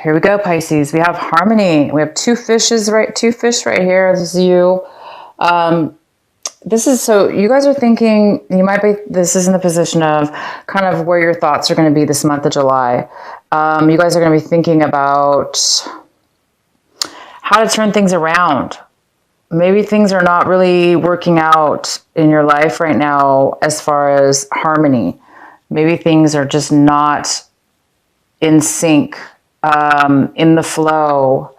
Here we go, Pisces. We have harmony. We have two fish right here. This is you. This is, so you guys are thinking, this is in the position of kind of where your thoughts are going to be this month of July. You guys are going to be thinking about how to turn things around. Maybe things are not really working out in your life right now as far as harmony. Maybe things are just not in sync, in the flow.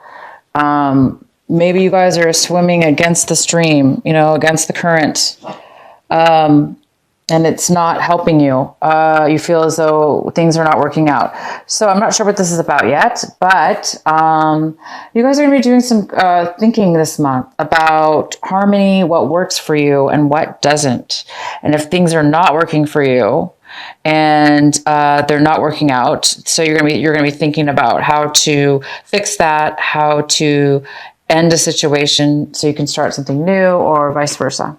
Maybe you guys are swimming against the stream, against the current. And it's not helping you. You feel as though things are not working out. So I'm not sure what this is about yet, but you guys are going to be doing some thinking this month about harmony, what works for you and what doesn't. And if things are not working for you and they're not working out, so you're going to be thinking about how to fix that, how to end a situation so you can start something new, or vice versa.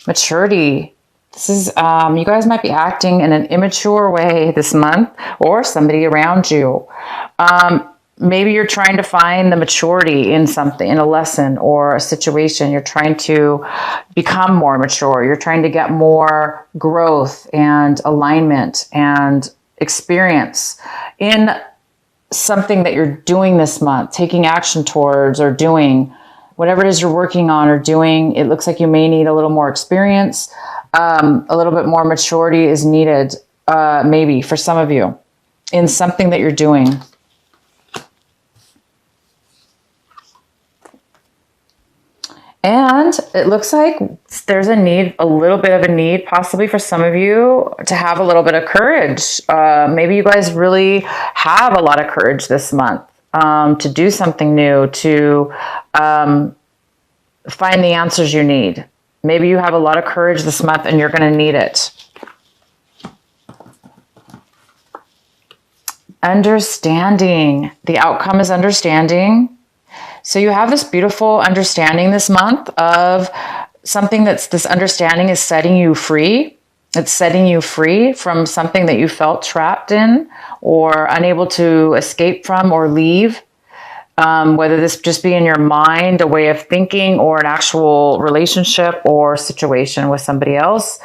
Maturity. This is, you guys might be acting in an immature way this month, or somebody around you. Maybe you're trying to find the maturity in something, in a lesson or a situation. You're trying to become more mature. You're trying to get more growth and alignment and experience in something that you're doing this month, taking action towards or doing. Whatever it is you're working on or doing, it looks like you may need a little more experience. A little bit more maturity is needed, maybe for some of you, in something that you're doing. And it looks like there's a little bit of a need, possibly for some of you, to have a little bit of courage. Maybe you guys really have a lot of courage this month. To do something new, to find the answers you need. Maybe you have a lot of courage this month and you're going to need it. Understanding. The outcome is understanding. So you have this beautiful understanding this month of something this understanding is setting you free. It's setting you free from something that you felt trapped in or unable to escape from or leave. Whether this just be in your mind, a way of thinking, or an actual relationship or situation with somebody else.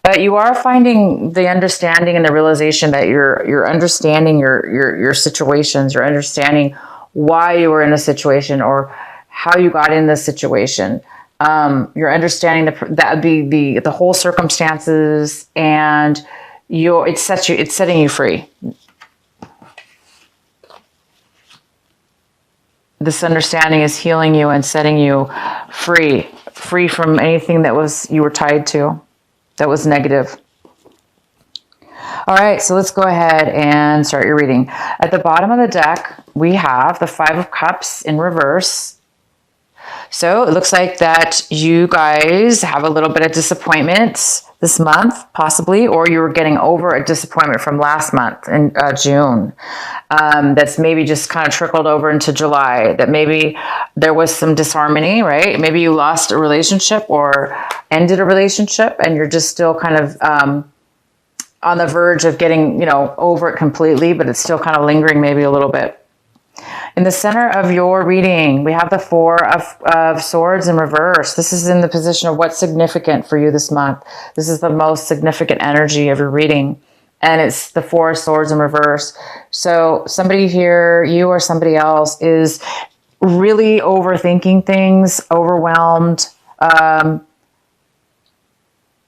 But you are finding the understanding and the realization that you're understanding your situations. You're understanding why you were in a situation or how you got in this situation. You're understanding the whole circumstances, and it's setting you free. This understanding is healing you and setting you free from anything you were tied to that was negative. All right, so let's go ahead and start your reading. At the bottom of the deck, we have the Five of Cups in reverse. So it looks like that you guys have a little bit of disappointment this month, possibly, or you were getting over a disappointment from last month in June. That's maybe just kind of trickled over into July, that maybe there was some disharmony, right? Maybe you lost a relationship or ended a relationship and you're just still kind of on the verge of getting, over it completely, but it's still kind of lingering maybe a little bit. In the center of your reading, we have the Four of Swords in reverse. This is in the position of what's significant for you this month. This is the most significant energy of your reading. And it's the Four of Swords in reverse. So somebody here, you or somebody else, is really overthinking things, overwhelmed.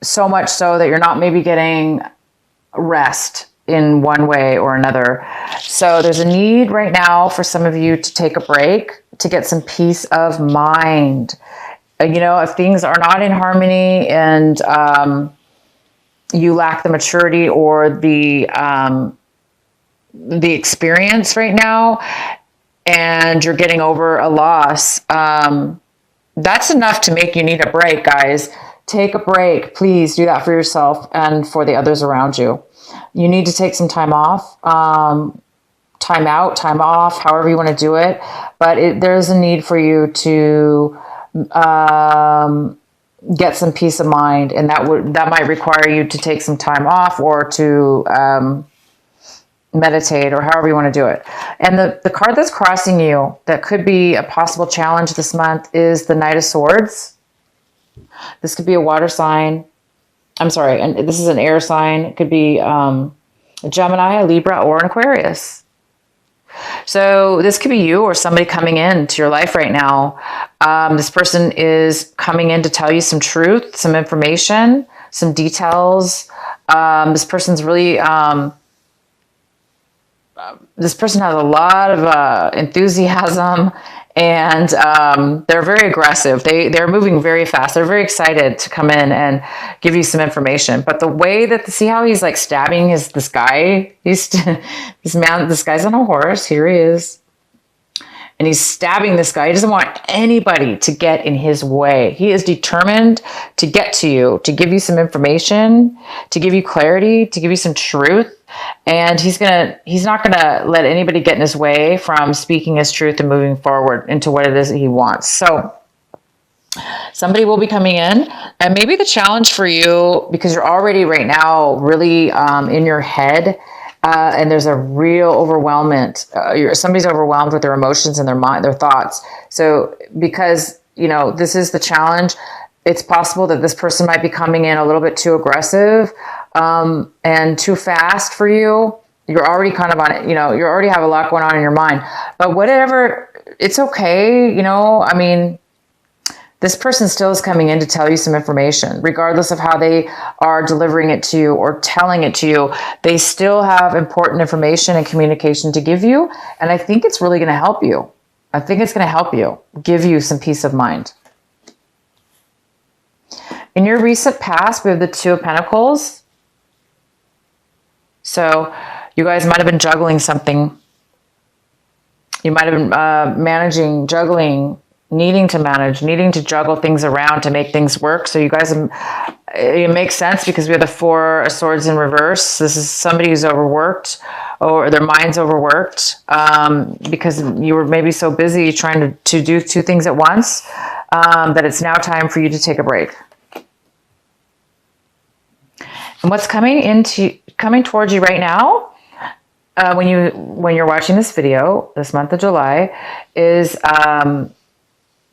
So much so that you're not maybe getting rest in one way or another. So there's a need right now for some of you to take a break, to get some peace of mind. If things are not in harmony and you lack the maturity or the experience right now, and you're getting over a loss, that's enough to make you need a break, guys. Take a break. Please do that for yourself and for the others around you. You need to take some time off, time out, time off, however you want to do it. But there's a need for you to get some peace of mind, and that might require you to take some time off or to meditate, or however you want to do it. And the card that's crossing you that could be a possible challenge this month is the Knight of Swords. This could be a water sign. I'm sorry, and this is an air sign. It could be a Gemini, a Libra, or an Aquarius. So this could be you or somebody coming into your life right now. This person is coming in to tell you some truth, some information, some details. This person's really... this person has a lot of enthusiasm, and they're very aggressive. They're moving very fast. They're very excited to come in and give you some information. But the way that, see how he's like stabbing this guy? This guy's on a horse. Here he is. And he's stabbing this guy. He doesn't want anybody to get in his way. He is determined to get to you, to give you some information, to give you clarity, to give you some truth. And he's not gonna let anybody get in his way from speaking his truth and moving forward into what it is that he wants. So somebody will be coming in, and maybe the challenge for you, because you're already right now really in your head, and there's a real overwhelmment. Somebody's overwhelmed with their emotions and their mind, their thoughts. So because, this is the challenge, it's possible that this person might be coming in a little bit too aggressive and too fast for you. You're already kind of on it, you already have a lot going on in your mind. But whatever, it's okay, this person still is coming in to tell you some information, regardless of how they are delivering it to you or telling it to you. They still have important information and communication to give you. And I think it's really going to help you. I think it's going to help you, give you some peace of mind. In your recent past, we have the Two of Pentacles. So you guys might have been juggling something. You might have been juggling, needing to juggle things around to make things work. So you guys, it makes sense because we have the Four of Swords in reverse. This is somebody who's overworked, or their mind's overworked, because you were maybe so busy trying to do two things at once, that it's now time for you to take a break. And what's coming towards you right now, when you're watching this video this month of July, is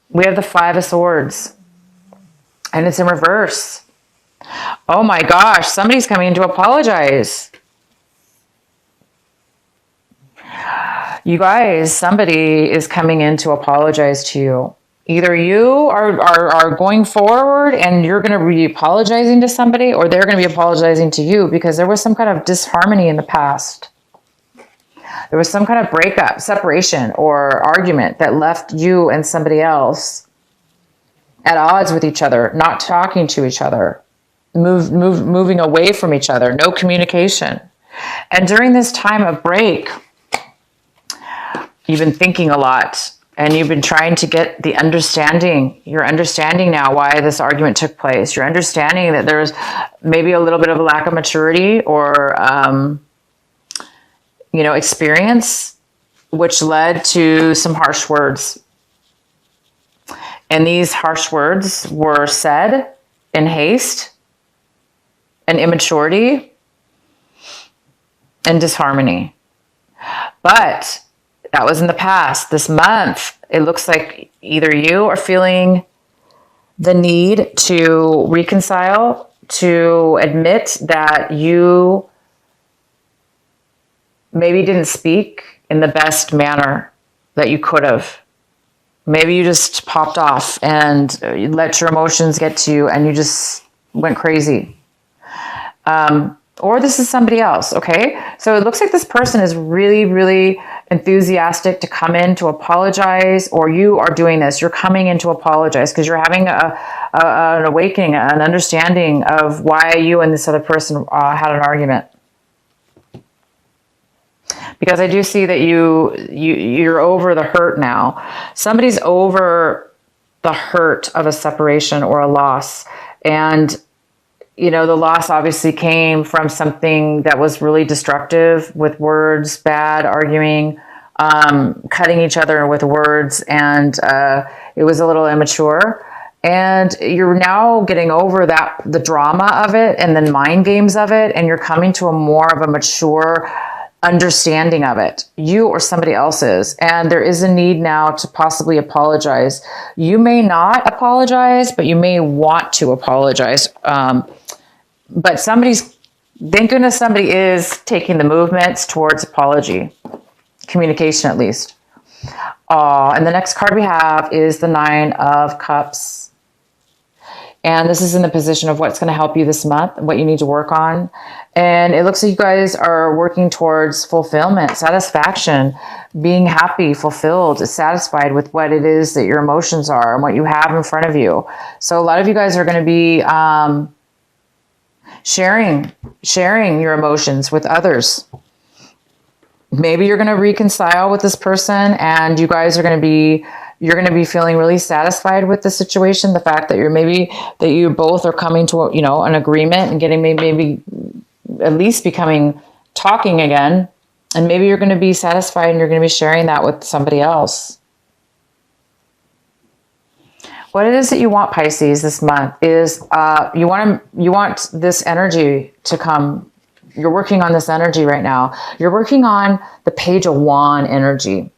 we have the Five of Swords, and it's in reverse. Oh my gosh, somebody's coming in to apologize. You guys, somebody is coming in to apologize to you. Either you are going forward and you're going to be apologizing to somebody, or they're going to be apologizing to you because there was some kind of disharmony in the past. There was some kind of breakup, separation, or argument that left you and somebody else at odds with each other, not talking to each other, moving away from each other, no communication. And during this time of break, you've been thinking a lot, and you've been trying to get the understanding. You're understanding now why this argument took place. You're understanding that there's maybe a little bit of a lack of maturity or experience, which led to some harsh words. And these harsh words were said in haste and immaturity and disharmony. But that was in the past. This month, it looks like either you are feeling the need to reconcile, to admit that you maybe didn't speak in the best manner that you could have. Maybe you just popped off and you let your emotions get to you and you just went crazy. Or this is somebody else, okay? So it looks like this person is really, really enthusiastic to come in to apologize, or you are doing this. You're coming in to apologize because you're having an awakening, an understanding of why you and this other person had an argument. Because I do see that you're over the hurt now. Somebody's over the hurt of a separation or a loss. And the loss obviously came from something that was really destructive with words, bad arguing, cutting each other with words, and it was a little immature. And you're now getting over the drama of it and the mind games of it, and you're coming to a more of a mature understanding of it, you or somebody else's. And there is a need now to possibly apologize. You may not apologize, but you may want to apologize. But thank goodness somebody is taking the movements towards apology, communication at least. And the next card we have is the 9 of Cups. And this is in the position of what's going to help you this month, what you need to work on. And it looks like you guys are working towards fulfillment, satisfaction, being happy, fulfilled, satisfied with what it is that your emotions are and what you have in front of you. So a lot of you guys are going to be sharing your emotions with others. Maybe you're going to reconcile with this person, and you guys are going to be, you're going to be feeling really satisfied with the situation. The fact that that you both are coming to, an agreement and getting maybe at least talking again. And maybe you're going to be satisfied and you're going to be sharing that with somebody else. What it is that you want, Pisces, this month is you want this energy to come. You're working on this energy right now. You're working on the Page of Wand energy.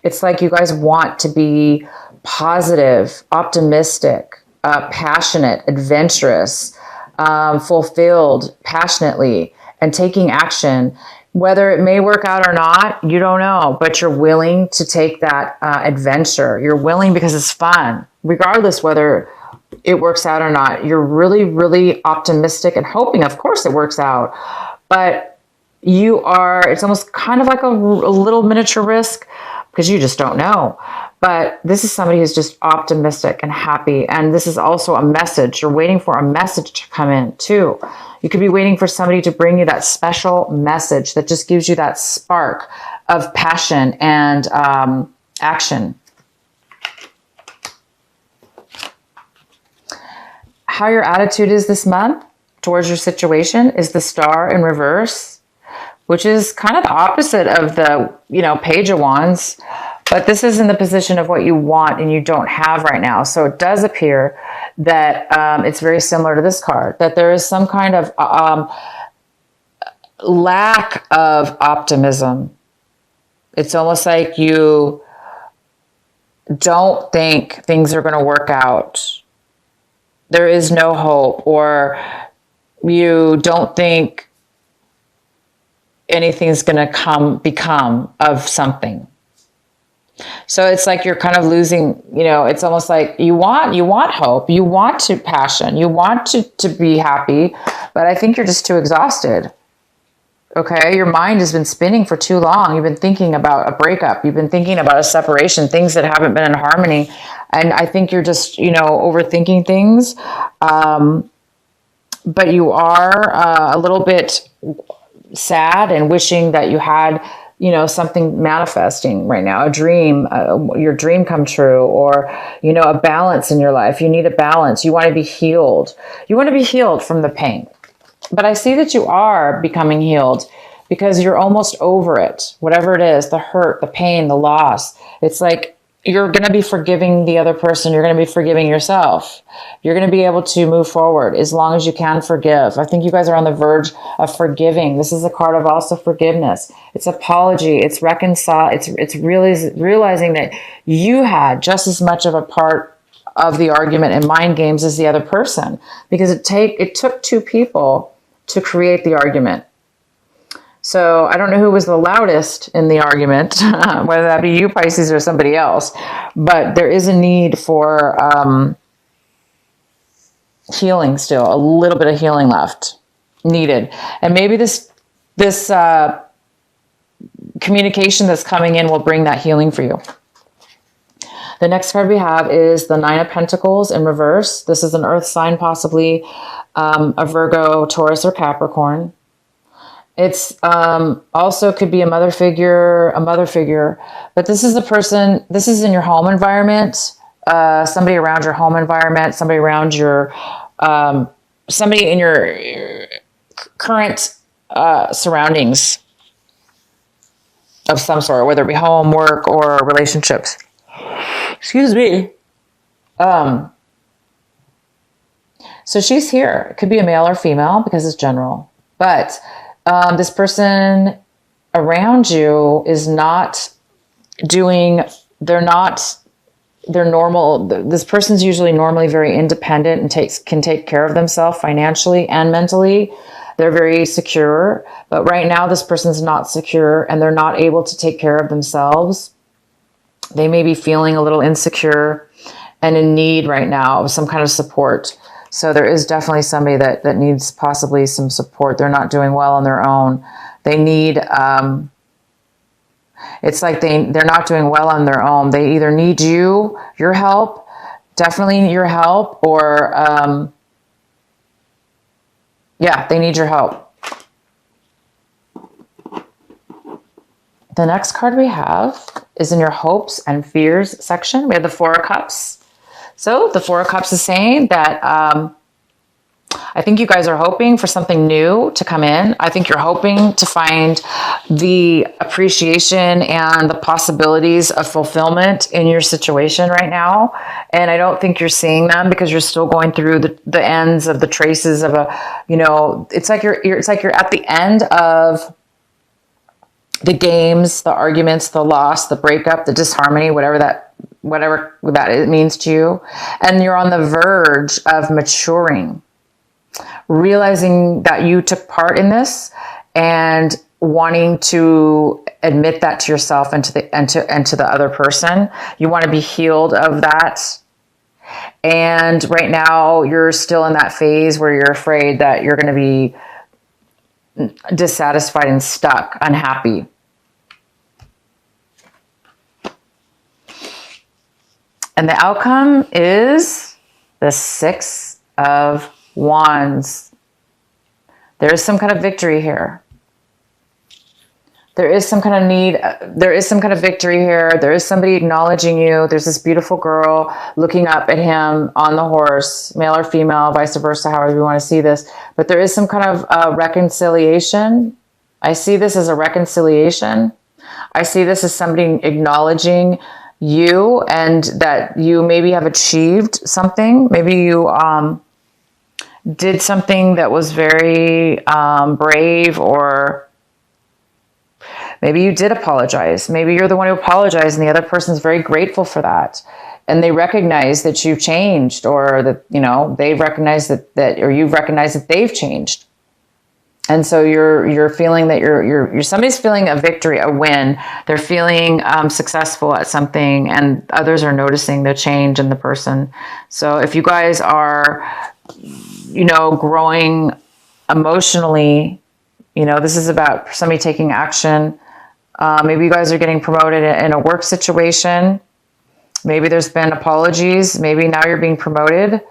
It's like you guys want to be positive, optimistic, passionate, adventurous, fulfilled passionately, and taking action. Whether it may work out or not, you don't know, but you're willing to take that adventure. You're willing because it's fun, regardless whether it works out or not. You're really, really optimistic and hoping, of course, it works out. But it's almost kind of like a little miniature risk because you just don't know. But this is somebody who's just optimistic and happy. And this is also a message. You're waiting for a message to come in too. You could be waiting for somebody to bring you that special message that just gives you that spark of passion and action. How your attitude is this month towards your situation is the Star in reverse, which is kind of the opposite of the, Page of Wands. But this is in the position of what you want and you don't have right now. So it does appear that it's very similar to this card, that there is some kind of lack of optimism. It's almost like you don't think things are going to work out. There is no hope, or you don't think anything's going to become of something. So it's like you're kind of losing, it's almost like you want hope, you want to passion, you want to be happy, but I think you're just too exhausted. Okay. Your mind has been spinning for too long. You've been thinking about a breakup. You've been thinking about a separation, things that haven't been in harmony. And I think you're just, overthinking things. But you are a little bit sad and wishing that you had, something manifesting right now, a dream, your dream come true, or, a balance in your life. You need a balance. You want to be healed. You want to be healed from the pain. But I see that you are becoming healed because you're almost over it. Whatever it is, the hurt, the pain, the loss. It's like you're going to be forgiving the other person. You're going to be forgiving yourself. You're going to be able to move forward as long as you can forgive. I think you guys are on the verge of forgiving. This is a card of also forgiveness. It's apology. It's reconcile. It's really realizing that you had just as much of a part of the argument and mind games as the other person, because it took two people to create the argument. So I don't know who was the loudest in the argument, whether that be you, Pisces, or somebody else, but there is a need for healing still, a little bit of healing left needed. And maybe this communication that's coming in will bring that healing for you. The next card we have is the 9 of Pentacles in reverse. This is an earth sign, possibly a Virgo, Taurus, or Capricorn. It's also could be a mother figure, but this is a person, this is in your home environment, somebody around your home environment, somebody around your, somebody in your current surroundings of some sort, whether it be home, work, or relationships. Excuse me. So she's here. It could be a male or female because it's general. But this person around you is not doing, they're normal. This person's usually normally very independent and can take care of themselves financially and mentally. They're very secure, but right now this person's not secure and they're not able to take care of themselves. They may be feeling a little insecure and in need right now of some kind of support. So there is definitely somebody that needs possibly some support. They're not doing well on their own. They need, it's like they're not doing well on their own. They either need your help, definitely your help, or, yeah, they need your help. The next card we have is in your hopes and fears section. We have the Four of Cups. So the Four of Cups is saying that I think you guys are hoping for something new to come in. I think you're hoping to find the appreciation and the possibilities of fulfillment in your situation right now. And I don't think you're seeing them because you're still going through the ends of the traces of it's like you're at the end of the games, the arguments, the loss, the breakup, the disharmony, whatever that it means to you. And you're on the verge of maturing, realizing that you took part in this and wanting to admit that to yourself and to the other person. You want to be healed of that. And right now you're still in that phase where you're afraid that you're going to be dissatisfied and stuck, unhappy. And the outcome is the Six of Wands. There is some kind of victory here. There is some kind of need. There is some kind of victory here. There is somebody acknowledging you. There's this beautiful girl looking up at him on the horse, male or female, vice versa, however you want to see this. But there is some kind of reconciliation. I see this as a reconciliation. I see this as somebody acknowledging you and that you maybe have achieved something. Maybe you did something that was very brave, or maybe you did apologize. Maybe you're the one who apologized and the other person's very grateful for that. And they recognize that you've changed, or that, they've recognized that, or you've recognized that they've changed. And so you're feeling that you're somebody's feeling a victory, a win. They're feeling successful at something, and others are noticing the change in the person. So if you guys are, growing emotionally, this is about somebody taking action. Maybe you guys are getting promoted in a work situation. Maybe there's been apologies. Maybe now you're being promoted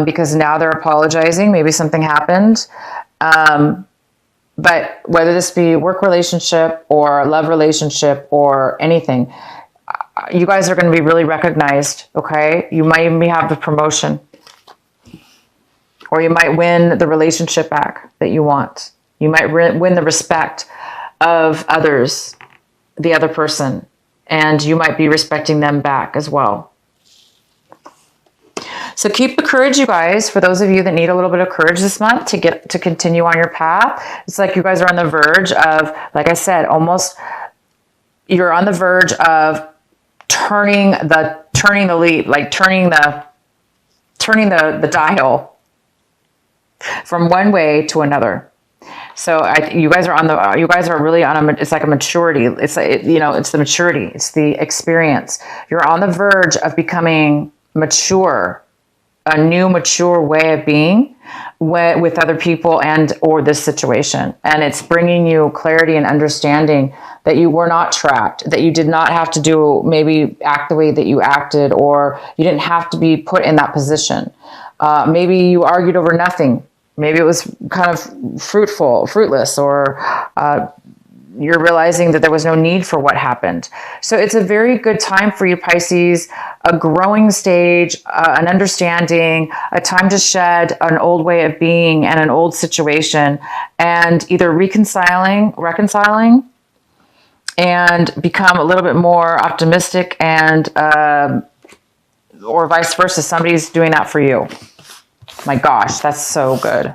because now they're apologizing. Maybe something happened. But whether this be work relationship or love relationship or anything, you guys are going to be really recognized. Okay. You might even have the promotion, or you might win the relationship back that you want. You might win the respect of others, the other person, and you might be respecting them back as well. So keep the courage, you guys. For those of you that need a little bit of courage this month to continue on your path, it's like you guys are on the verge of, like I said, you're on the verge of turning the lead, like turning the dial from one way to another. So you guys are really it's like a maturity. It's it's the maturity. It's the experience. You're on the verge of becoming mature, a new mature way of being with other people and or this situation. And it's bringing you clarity and understanding that you were not trapped, that you did not have to maybe act the way that you acted, or you didn't have to be put in that position. Maybe you argued over nothing. Maybe it was kind of fruitless, or you're realizing that there was no need for what happened. So it's a very good time for you, Pisces, a growing stage, an understanding, a time to shed an old way of being and an old situation, and either reconciling, and become a little bit more optimistic, and or vice versa. Somebody's doing that for you. My gosh, that's so good.